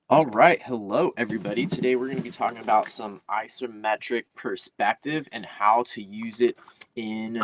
All right, hello everybody. Today we're going to be talking about some isometric perspective and how to use it in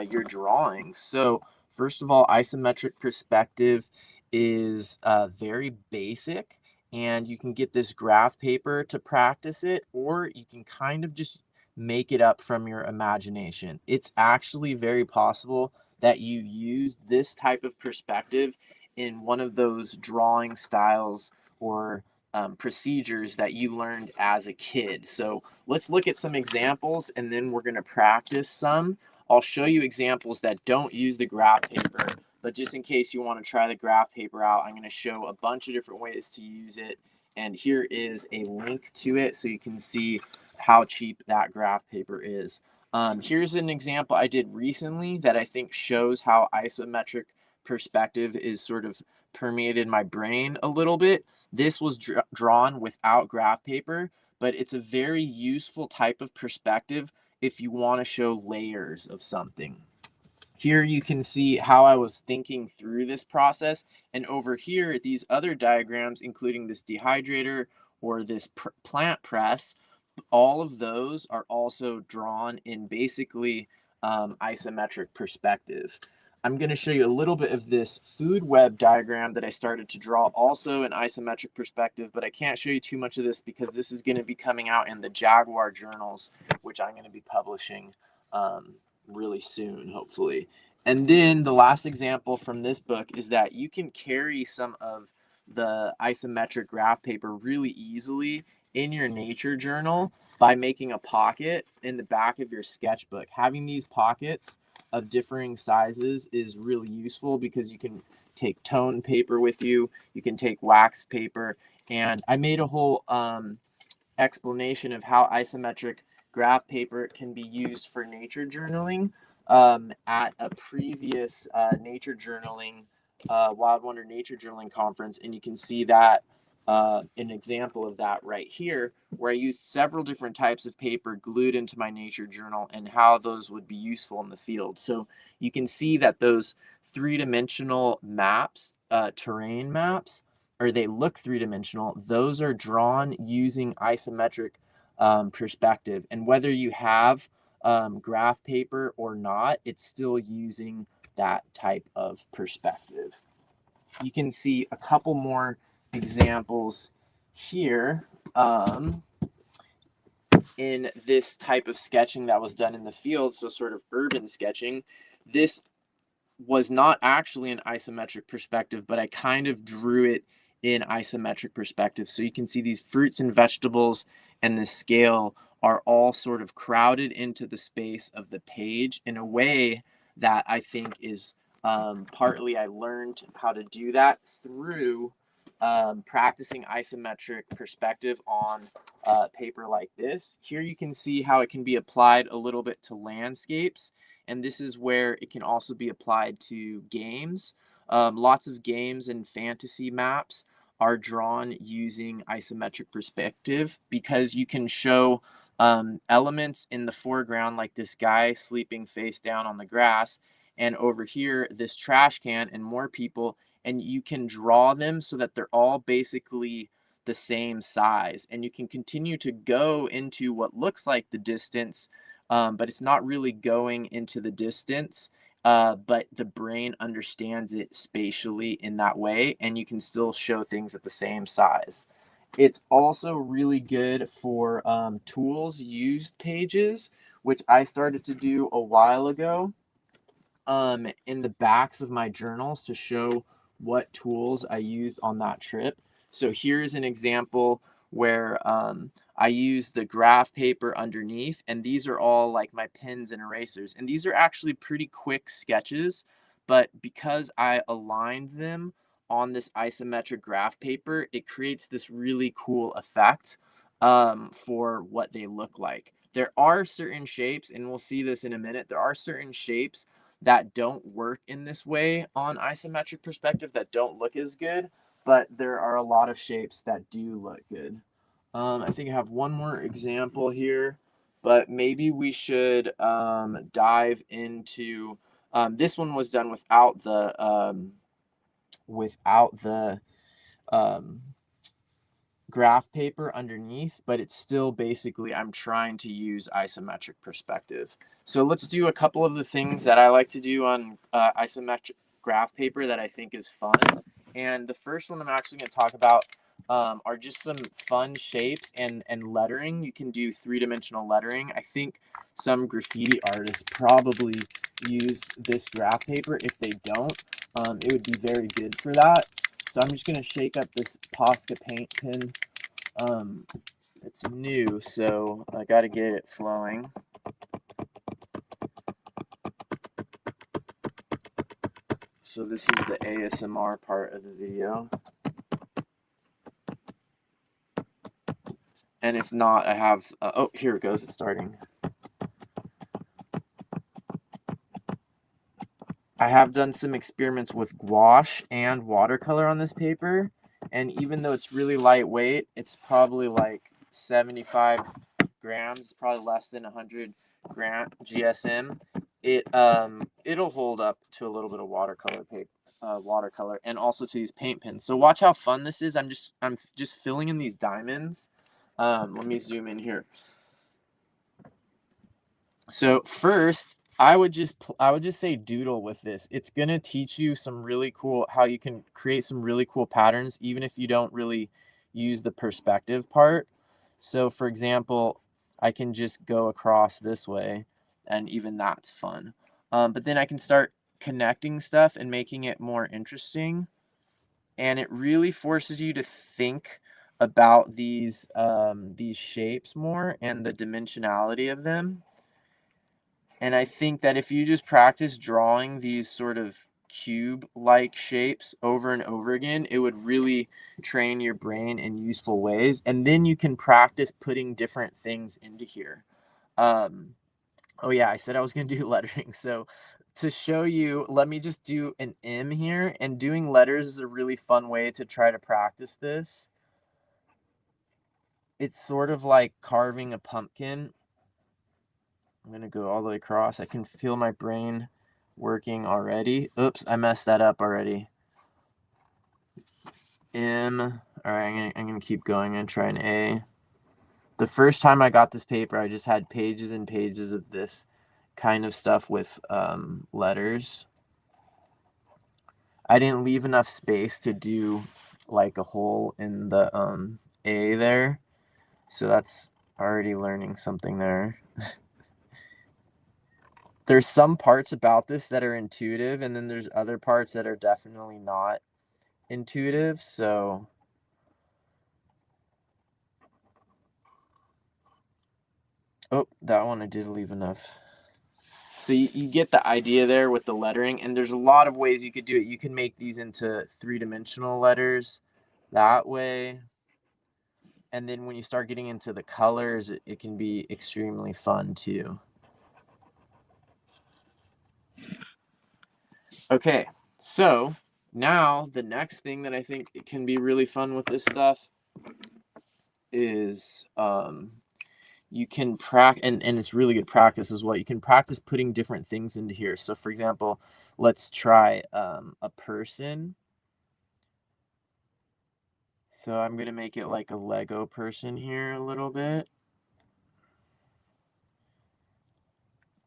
your drawings. So, first of all, isometric perspective is very basic, and you can get this graph paper to practice it, or you can kind of just make it up from your imagination. It's actually very possible that you use this type of perspective in one of those drawing styles or procedures that you learned as a kid. So let's look at some examples and then we're going to practice some. I'll show you examples that don't use the graph paper, but just in case you want to try the graph paper out, I'm going to show a bunch of different ways to use it. And here is a link to it so you can see how cheap that graph paper is. Here's an example I did recently that I think shows how isometric perspective is sort of permeated my brain a little bit. This was drawn without graph paper, but it's a very useful type of perspective if you want to show layers of something. Here you can see how I was thinking through this process. And over here, these other diagrams, including this dehydrator or this plant press, all of those are also drawn in basically isometric perspective. I'm going to show you a little bit of this food web diagram that I started to draw also in isometric perspective, but I can't show you too much of this because this is going to be coming out in the Jaguar journals, which I'm going to be publishing really soon, hopefully. And then the last example from this book is that you can carry some of the isometric graph paper really easily in your nature journal by making a pocket in the back of your sketchbook. Having these pockets of differing sizes is really useful because you can take tone paper with you, you can take wax paper, and I made a whole explanation of how isometric graph paper can be used for nature journaling at a previous nature journaling, Wild Wonder Nature Journaling Conference, and you can see that an example of that right here, where I used several different types of paper glued into my nature journal and how those would be useful in the field. So you can see that those three-dimensional maps, terrain maps, or they look three-dimensional, those are drawn using isometric perspective. And whether you have graph paper or not, it's still using that type of perspective. You can see a couple more examples here in this type of sketching that was done in the field, so sort of urban sketching. This was not actually an isometric perspective, but I kind of drew it in isometric perspective. So you can see these fruits and vegetables and the scale are all sort of crowded into the space of the page in a way that I think is partly I learned how to do that through practicing isometric perspective on paper like this. Here you can see how it can be applied a little bit to landscapes, and this is where it can also be applied to games. Lots of games and fantasy maps are drawn using isometric perspective because you can show elements in the foreground like this guy sleeping face down on the grass, and over here this trash can and more people, and you can draw them so that they're all basically the same size, and you can continue to go into what looks like the distance, but it's not really going into the distance, but the brain understands it spatially in that way, and you can still show things at the same size. It's also really good for tools used pages, which I started to do a while ago in the backs of my journals to show what tools I used on that trip. So here's an example where I use the graph paper underneath, and these are all like my pens and erasers. And these are actually pretty quick sketches, but because I aligned them on this isometric graph paper, it creates this really cool effect for what they look like. There are certain shapes, and we'll see this in a minute, there are certain shapes that don't work in this way on isometric perspective that don't look as good, but there are a lot of shapes that do look good. I think I have one more example here, but maybe we should dive into this one was done without the um, graph paper underneath, but it's still basically I'm trying to use isometric perspective. So let's do a couple of the things that I like to do on isometric graph paper that I think is fun. And the first one I'm actually going to talk about are just some fun shapes and lettering. You can do three-dimensional lettering. I think some graffiti artists probably use this graph paper. If they don't, it would be very good for that. So I'm just going to shake up this Posca paint pen. It's new, so I got to get it flowing. So this is the ASMR part of the video. And if not, I have, oh, here it goes, it's starting. I have done some experiments with gouache and watercolor on this paper, and even though it's really lightweight, it's probably like 75 grams, it's probably less than 100 gram GSM. It'll hold up to a little bit of watercolor paper, watercolor, and also to these paint pens. So watch how fun this is. I'm just filling in these diamonds. Let me zoom in here. So first, I would just say doodle with this. It's gonna teach you some really cool how you can create some really cool patterns, even if you don't really use the perspective part. So for example, I can just go across this way, and even that's fun. But then I can start connecting stuff and making it more interesting. And it really forces you to think about these shapes more and the dimensionality of them. And I think that if you just practice drawing these sort of cube-like shapes over and over again, it would really train your brain in useful ways. And then you can practice putting different things into here. Oh yeah, I said I was going to do lettering. So to show you, let me just do an M here. And doing letters is a really fun way to try to practice this. It's sort of like carving a pumpkin. I'm going to go all the way across. I can feel my brain working already. Oops, I messed that up already. M. All right, I'm going to keep going and try an A. The first time I got this paper, I just had pages and pages of this kind of stuff with letters. I didn't leave enough space to do like a hole in the A there. So that's already learning something there. There's some parts about this that are intuitive, and then there's other parts that are definitely not intuitive. So oh, that one I did leave enough. So you get the idea there with the lettering, and there's a lot of ways you could do it. You can make these into three-dimensional letters that way. And then when you start getting into the colors, it can be extremely fun too. Okay, so now the next thing that I think it can be really fun with this stuff is you can practice, and it's really good practice as well. You can practice putting different things into here. So for example, let's try a person. So I'm going to make it like a Lego person here a little bit.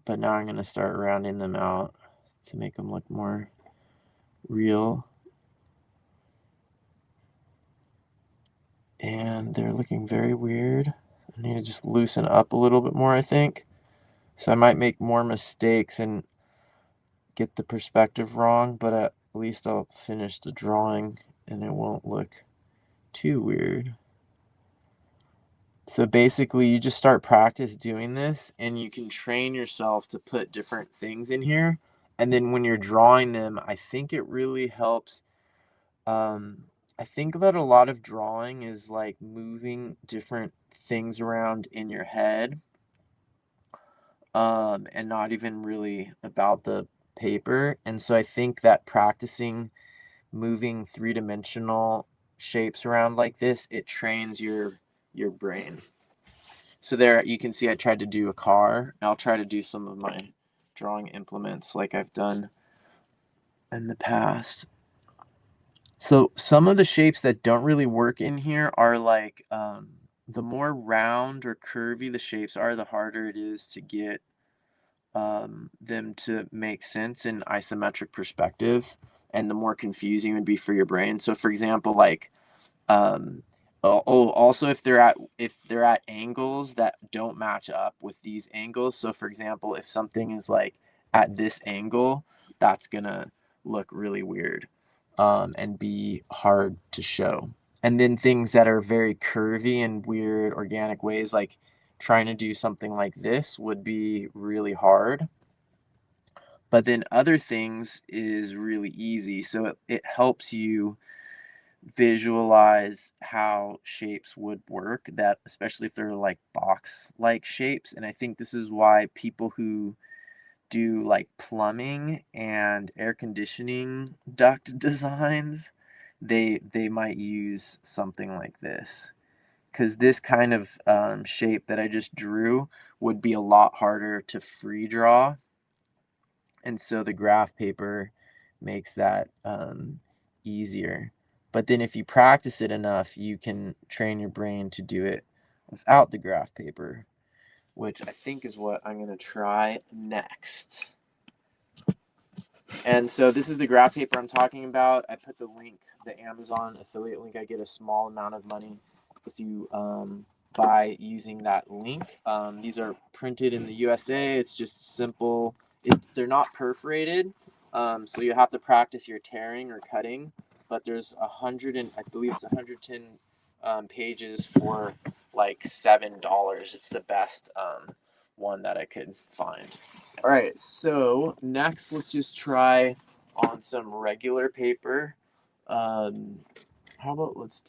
But now I'm going to start rounding them out to make them look more real. And they're looking very weird. I need to just loosen up a little bit more, I think. So I might make more mistakes and get the perspective wrong, but at least I'll finish the drawing and it won't look too weird. So basically you just start practice doing this and you can train yourself to put different things in here. And then when you're drawing them, I think it really helps. I think that a lot of drawing is like moving different things around in your head, and not even really about the paper. And so I think that practicing moving three-dimensional shapes around like this, it trains your brain. So there you can see I tried to do a car. I'll try to do some of my drawing implements like I've done in the past. So some of the shapes that don't really work in here are like the more round or curvy the shapes are, the harder it is to get them to make sense in isometric perspective, and the more confusing it would be for your brain. So, for example, like also if they're at angles that don't match up with these angles. So, for example, if something is like at this angle, that's gonna look really weird, and be hard to show. And then things that are very curvy and weird organic ways, like trying to do something like this, would be really hard. But then other things is really easy. So it helps you visualize how shapes would work, that especially if they're like box like shapes. And I think this is why people who do like plumbing and air conditioning duct designs, they might use something like this, because this kind of shape that I just drew would be a lot harder to free draw, and so the graph paper makes that easier. But then if you practice it enough, you can train your brain to do it without the graph paper, which I think is what I'm going to try next. And so this is the graph paper I'm talking about. I put the link, the Amazon affiliate link. I get a small amount of money if you buy using that link. These are printed in the USA. It's just simple. They're not perforated, so you have to practice your tearing or cutting. But there's I believe it's 110 pages for like $7. It's the best one that I could find. All right, so next let's just try on some regular paper. Um, how about let's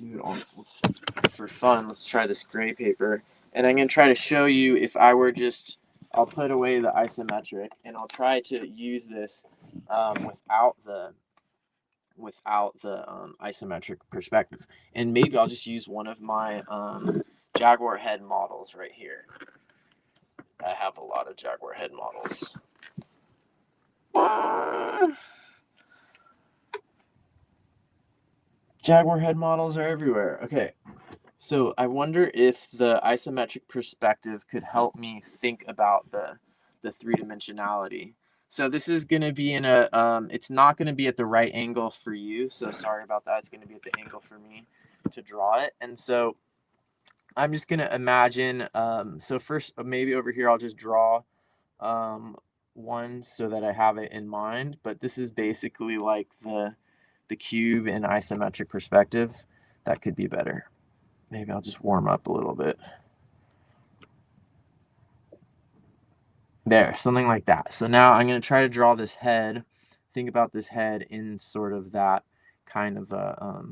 for fun, let's try this gray paper. And I'm gonna try to show you if I were just, I'll put away the isometric and I'll try to use this without the isometric perspective. And maybe I'll just use one of my Jaguar head models right here. I have a lot of Jaguar head models. Jaguar head models are everywhere. Okay, so I wonder if the isometric perspective could help me think about the three dimensionality. So this is going to be in a, it's not going to be at the right angle for you. So sorry about that. It's going to be at the angle for me to draw it. And so I'm just going to imagine, so first maybe over here I'll just draw one so that I have it in mind. But this is basically like the cube in isometric perspective. That could be better. Maybe I'll just warm up a little bit. There, something like that. So now I'm going to try to draw this head. Think about this head in sort of that kind of a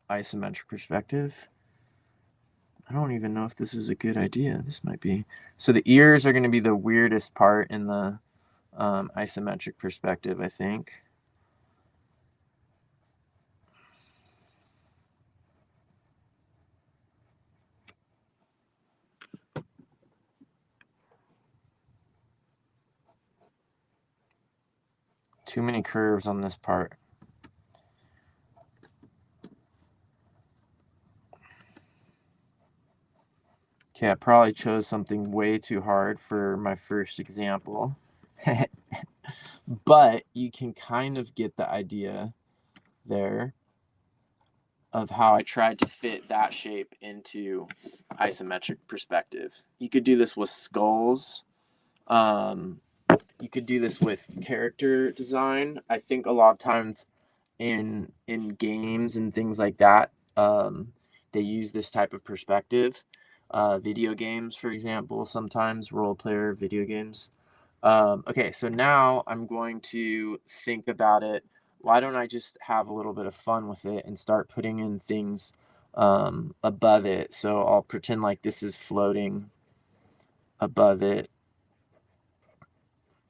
isometric perspective. I don't even know if this is a good idea. This might be. So the ears are going to be the weirdest part in the isometric perspective, I think. Too many curves on this part. Okay, I probably chose something way too hard for my first example. But you can kind of get the idea there of how I tried to fit that shape into isometric perspective. You could do this with skulls. Um, you could do this with character design. I think a lot of times in games and things like that, they use this type of perspective. Video games, for example, sometimes role player video games. Okay, so now I'm going to think about it. Why don't I just have a little bit of fun with it and start putting in things above it? So I'll pretend like this is floating above it.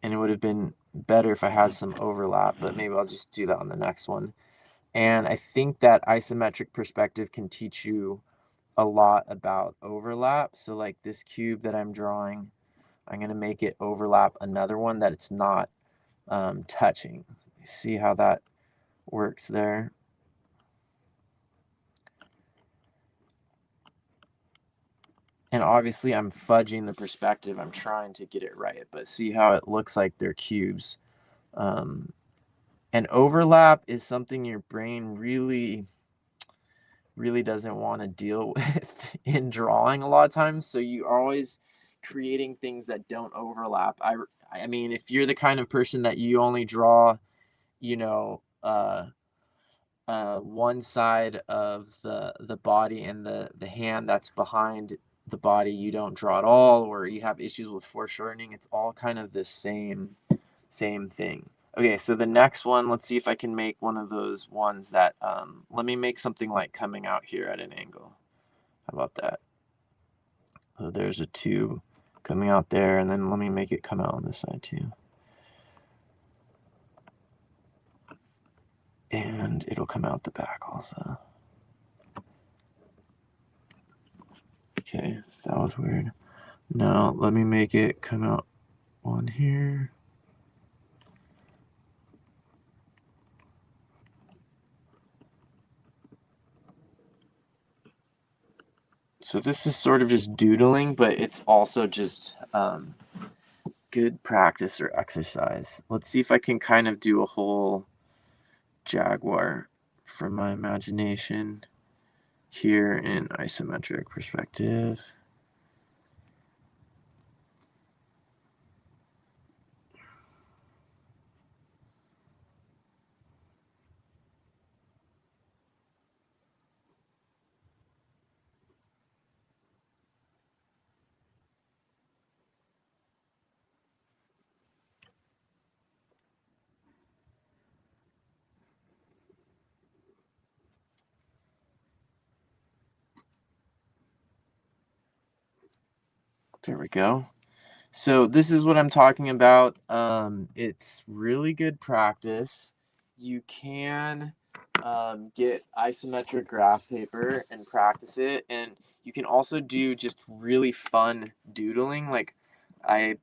And it would have been better if I had some overlap, but maybe I'll just do that on the next one. And I think that isometric perspective can teach you a lot about overlap. So like this cube that I'm drawing, I'm going to make it overlap another one that it's not touching. See how that works there. And obviously I'm fudging the perspective. I'm trying to get it right, but see how it looks like they're cubes. And overlap is something your brain really doesn't want to deal with in drawing a lot of times. So you're always creating things that don't overlap. I mean, if you're the kind of person that you only draw, you know, one side of the body and the hand that's behind the body you don't draw at all, or you have issues with foreshortening, it's all kind of the same thing. Okay, so the next one, let's see if I can make one of those ones that let me make something like coming out here at an angle. How about that? So there's a tube coming out there, and then let me make it come out on this side too. And it'll come out the back also. Okay, that was weird. Now let me make it come out on here. So this is sort of just doodling, but it's also just good practice or exercise. Let's see if I can kind of do a whole jaguar from my imagination here in isometric perspective. There we go. So this is what I'm talking about. It's really good practice. You can get isometric graph paper and practice it, and you can also do just really fun doodling. Like I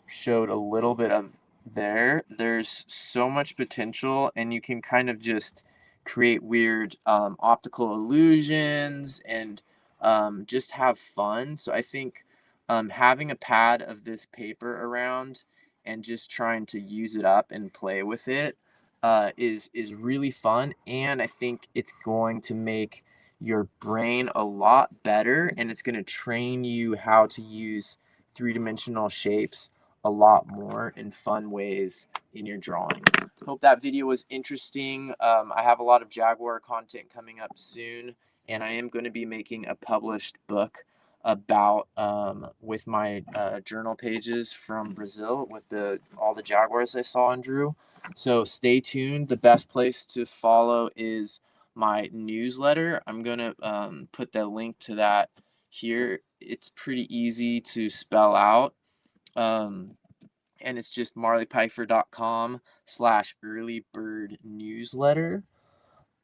showed a little bit of there. There's so much potential, and you can kind of just create weird optical illusions and just have fun. So I think having a pad of this paper around and just trying to use it up and play with it is really fun, and I think it's going to make your brain a lot better, and it's going to train you how to use three-dimensional shapes a lot more in fun ways in your drawing. Hope that video was interesting. I have a lot of Jaguar content coming up soon, and I am going to be making a published book about with my journal pages from Brazil with all the jaguars I saw and drew. So stay tuned. The best place to follow is my newsletter. I'm going to put the link to that here. It's pretty easy to spell out. And it's just marleypfeiffer.com/earlybirdnewsletter.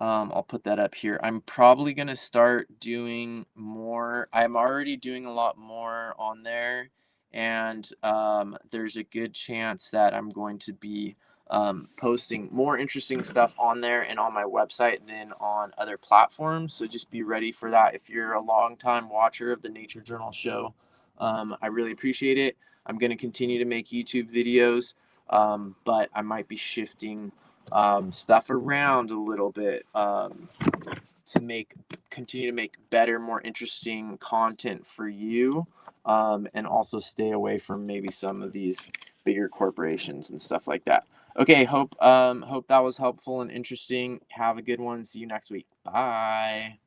I'll put that up here. I'm probably going to start doing more. I'm already doing a lot more on there, and there's a good chance that I'm going to be posting more interesting stuff on there and on my website than on other platforms. So just be ready for that. If you're a longtime watcher of the Nature Journal show, I really appreciate it. I'm going to continue to make YouTube videos, but I might be shifting stuff around a little bit to continue to make better, more interesting content for you, and also stay away from maybe some of these bigger corporations and stuff like that. Okay, hope that was helpful and interesting. Have a good one. See you next week. Bye.